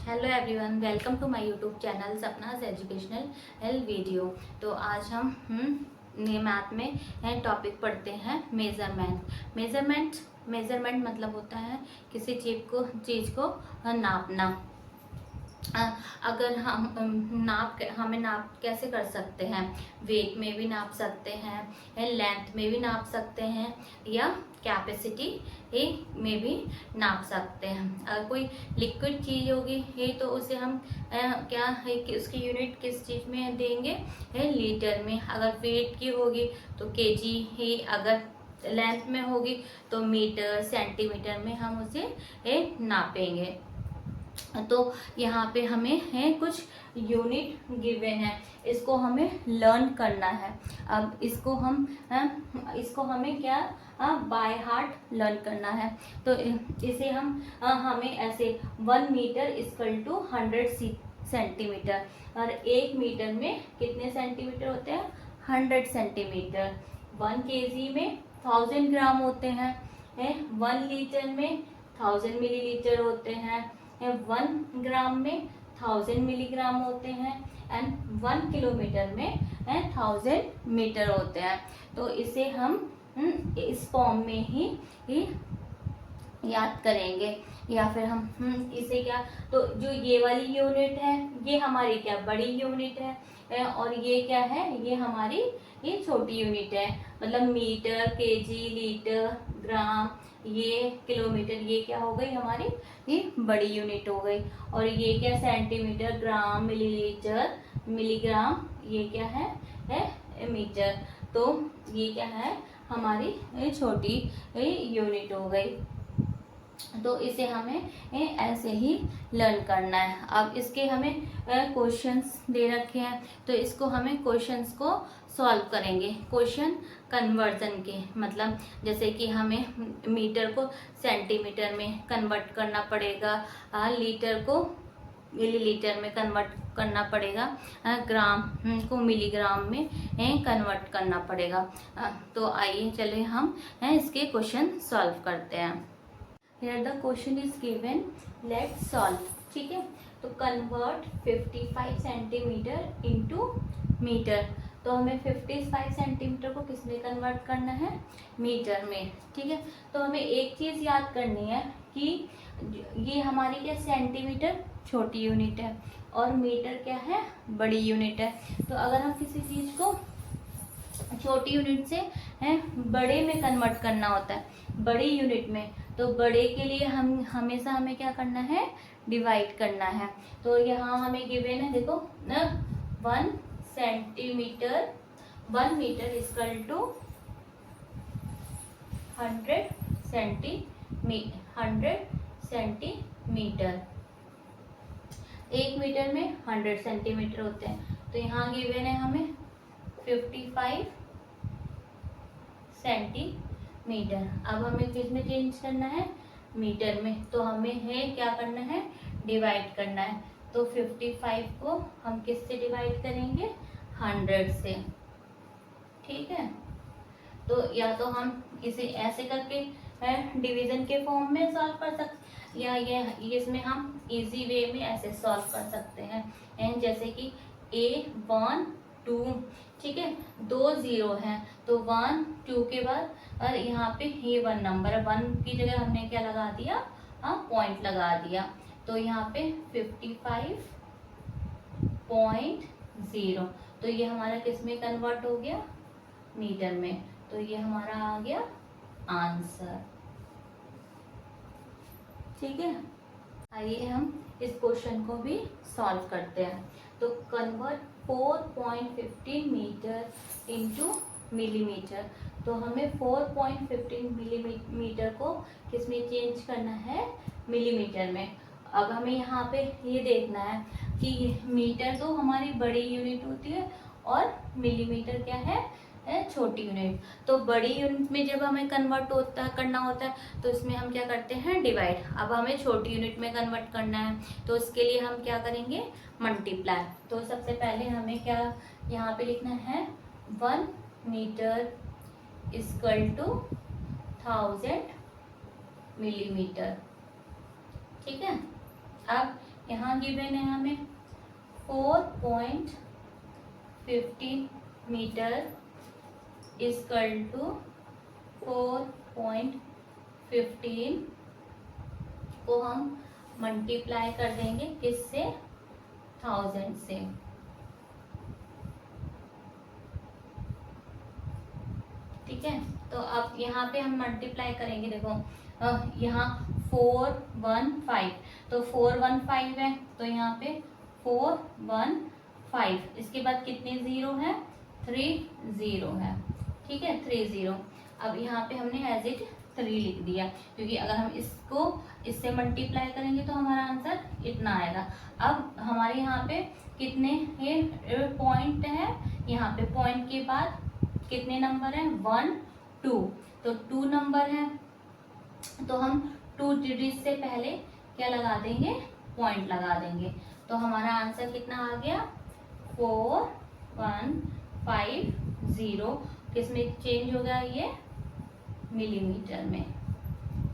Hello everyone, welcome to my YouTube channel सपनाज educational video. तो आज हम मैथ में टॉपिक पढ़ते हैं मेजरमेंट मतलब होता है किसी चीज़ को नापना। अगर हमें नाप कैसे कर सकते हैं, वेट में भी नाप सकते हैं, लेंथ में भी नाप सकते हैं या कैपेसिटी में भी नाप सकते हैं। अगर कोई लिक्विड चीज़ होगी ये तो उसे हम क्या है कि उसकी यूनिट किस चीज़ में देंगे, लीटर में। अगर वेट की होगी तो केजी ही, अगर लेंथ में होगी तो मीटर सेंटीमीटर में हम उसे नापेंगे। तो यहाँ पे हमें है कुछ यूनिट गिवन है, इसको हमें लर्न करना है। अब इसको हमें क्या बाय हार्ट लर्न करना है। तो इसे हमें ऐसे 1 मीटर इक्वल टू 100 सेंटीमीटर, और 1 मीटर में कितने सेंटीमीटर होते हैं, 100 सेंटीमीटर। 1 केजी में 1000 ग्राम होते हैं, 1 लीटर में 1000 मिलीलीटर होते हैं, 1 ग्राम में 1000 मिलीग्राम होते हैं, एंड 1 किलोमीटर में 1000 मीटर होते हैं। तो इसे हम इस फॉर्म में ही याद करेंगे, या फिर हम इसे क्या, तो जो ये वाली यूनिट है ये हमारी क्या बड़ी यूनिट है, और ये क्या है, ये हमारी ये छोटी यूनिट है। मतलब मीटर, केजी, लीटर, ग्राम, ये किलोमीटर, ये क्या हो गई हमारी ये बड़ी यूनिट हो गई। और ये क्या, सेंटीमीटर, ग्राम, मिलीलीटर, मिलीग्राम, ये क्या है मीटर। तो ये क्या है हमारी छोटी यूनिट हो गई। तो इसे हमें ऐसे ही लर्न करना है। अब इसके हमें क्वेश्चंस दे रखे हैं, तो इसको हमें क्वेश्चंस को सॉल्व करेंगे। क्वेश्चन कन्वर्जन के मतलब जैसे कि हमें मीटर को सेंटीमीटर में कन्वर्ट करना पड़ेगा, लीटर को मिलीलीटर में कन्वर्ट करना पड़ेगा, ग्राम को मिलीग्राम में कन्वर्ट करना पड़ेगा। तो आइए चले हम इसके क्वेश्चन सॉल्व करते हैं। Here the question is given, let's solve। ठीक है, तो कन्वर्ट 55 सेंटीमीटर इंटू मीटर। तो हमें 55 सेंटीमीटर को किस में कन्वर्ट करना है, मीटर में। ठीक है, तो हमें एक चीज़ याद करनी है कि ये हमारी क्या, सेंटीमीटर छोटी यूनिट है और मीटर क्या है, बड़ी यूनिट है। तो अगर हम किसी चीज़ को छोटी यूनिट से बड़े में कन्वर्ट करना होता है, बड़ी यूनिट में, तो बड़े के लिए हमेशा हमें क्या करना है, डिवाइड करना है। तो यहाँ हमें गिवन है, देखो 1 centimetre, 1 metre equal to 100 centimetre. 1 metre में 100 सेंटीमीटर होते हैं। तो यहाँ गिवन है हमें 55 सेंटीमीटर। अब हमें किस में चेंज करना है, मीटर में। तो हमें है क्या करना है, डिवाइड करना है। तो 55 को हम किस से डिवाइड करेंगे, 100 से। ठीक है, तो या तो हम इसे ऐसे करके डिवीजन के फॉर्म में सॉल्व कर सकते, या ये इसमें हम इजी वे में ऐसे सॉल्व कर सकते हैं। एंड जैसे कि A1 2, ठीक है, 2 0 हैं, तो 1 2 के बाद, और यहाँ पे ये 1 नंबर है, 1 की जगह हमने क्या लगा दिया, पॉइंट लगा दिया। तो यहाँ पे 55.0, तो ये हमारा किस में कन्वर्ट हो गया, मीटर में। तो ये हमारा आ गया आंसर। ठीक है, आइए हम इस क्वेश्चन को भी सॉल्व करते हैं। तो कन्वर्ट 4.15 मीटर इंटू मिलीमीटर। तो हमें 4.15 मिलीमीटर को किस में चेंज करना है, मिलीमीटर में। अब हमें यहाँ पे ये देखना है कि मीटर तो हमारी बड़ी यूनिट होती है और मिलीमीटर क्या है, छोटी यूनिट। तो बड़ी यूनिट में जब हमें कन्वर्ट करना होता है तो इसमें हम क्या करते हैं, डिवाइड। अब हमें छोटी यूनिट में कन्वर्ट करना है, तो इसके लिए हम क्या करेंगे, मल्टीप्लाई। तो सबसे पहले हमें क्या यहाँ पे लिखना है, 1 मीटर इक्वल टू 1000 मिलीमीटर। ठीक है, अब यहाँ गिवन है हमें 4.15 मीटर इक्वल टू 4.15 को हम मल्टीप्लाई कर देंगे किससे, 1000 से। ठीक है, तो अब यहाँ पे हम मल्टीप्लाई करेंगे। देखो यहाँ 415, तो 415 है, तो यहाँ पे 415, इसके बाद कितने जीरो है, 3 जीरो है। ठीक है, 3 जीरो। अब यहाँ पे हमने एज इट 3 लिख दिया, क्योंकि अगर हम इसको इससे मल्टीप्लाई करेंगे तो हमारा आंसर इतना आएगा। अब हमारे यहाँ पे कितने पॉइंट है, यहाँ पे पॉइंट के बाद कितने नंबर है, 1 2, तो 2 नंबर है, तो हम 2 डिजिट से पहले क्या लगा देंगे, पॉइंट लगा देंगे। तो हमारा आंसर कितना आ गया, 4150। किसमें चेंज हो गया, ये मिलीमीटर में।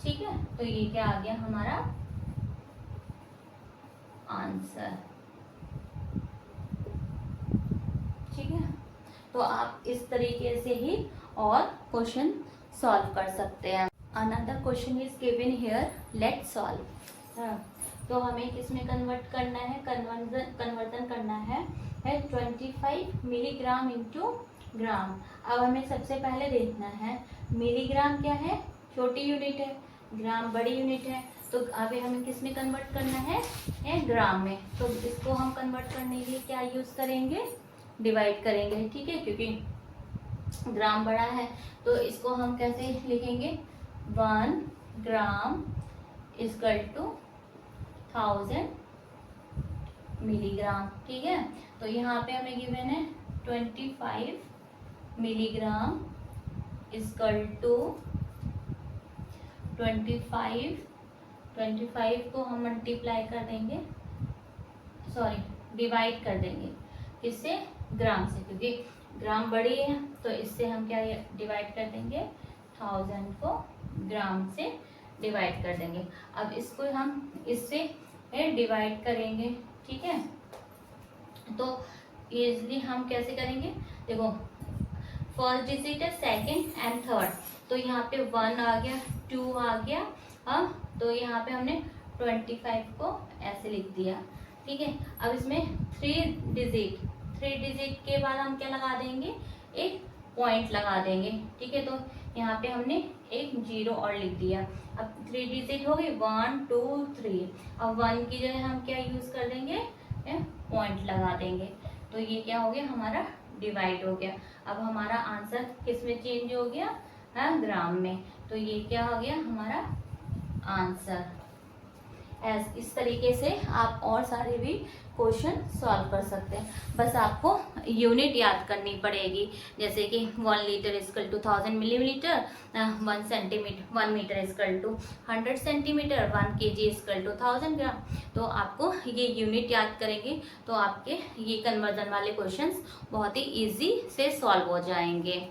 ठीक है, तो ये क्या आ गया हमारा आंसर। ठीक है, तो आप इस तरीके से ही और क्वेश्चन सॉल्व कर सकते हैं। Another question is given here, let's solve. तो हमें किसमें कन्वर्ट करना है, कन्वर्जन करना है 25 मिलीग्राम इंटू ग्राम। अब हमें सबसे पहले देखना है मिलीग्राम क्या है, छोटी यूनिट है, ग्राम बड़ी यूनिट है, तो अभी हमें किस में कन्वर्ट करना है ग्राम में। तो इसको हम कन्वर्ट करने के लिए क्या यूज़ करेंगे, डिवाइड करेंगे। ठीक है, क्योंकि ग्राम बड़ा है, तो इसको हम कैसे लिखेंगे, 1 ग्राम इक्वल टू 1000 मिलीग्राम। ठीक है, तो यहाँ पे हमें गिवन है 25 मिलीग्राम इक्वल टू 25 को हम मल्टीप्लाई कर देंगे, सॉरी डिवाइड कर देंगे, किससे, ग्राम से, क्योंकि ग्राम बड़ी है, तो इससे हम क्या डिवाइड कर देंगे, 1000 को ग्राम से डिवाइड कर देंगे। अब इसको हम इससे डिवाइड करेंगे। ठीक है, तो इजली हम कैसे करेंगे, देखो फर्स्ट डिजिट है, सेकंड एंड थर्ड, तो यहाँ पे 1 आ गया, 2 आ गया, तो यहाँ पे हमने 25 को ऐसे लिख दिया। ठीक है, अब इसमें 3 डिजिट के बाद हम क्या लगा देंगे, एक पॉइंट लगा देंगे। ठीक है, तो यहाँ पे हमने एक 0 और लिख दिया। अब 3 डिजिट हो गई, 1 2 3, अब 1 की जगह हम क्या यूज कर देंगे, पॉइंट लगा देंगे। तो ये क्या हो गया, हमारा डिवाइड हो गया। अब हमारा आंसर किस में चेंज हो गया, ग्राम में। तो ये क्या हो गया हमारा आंसर। इस तरीके से आप और सारे भी क्वेश्चन सॉल्व कर सकते हैं। बस आपको यूनिट याद करनी पड़ेगी, जैसे कि 1 litre equal to 1000 millilitre, 1 metre equal to 100 centimetre, 1 kg equal to 1000 gram. तो आपको ये यूनिट याद करेंगे तो आपके ये कन्वर्जन वाले क्वेश्चंस बहुत ही इजी से सॉल्व हो जाएंगे।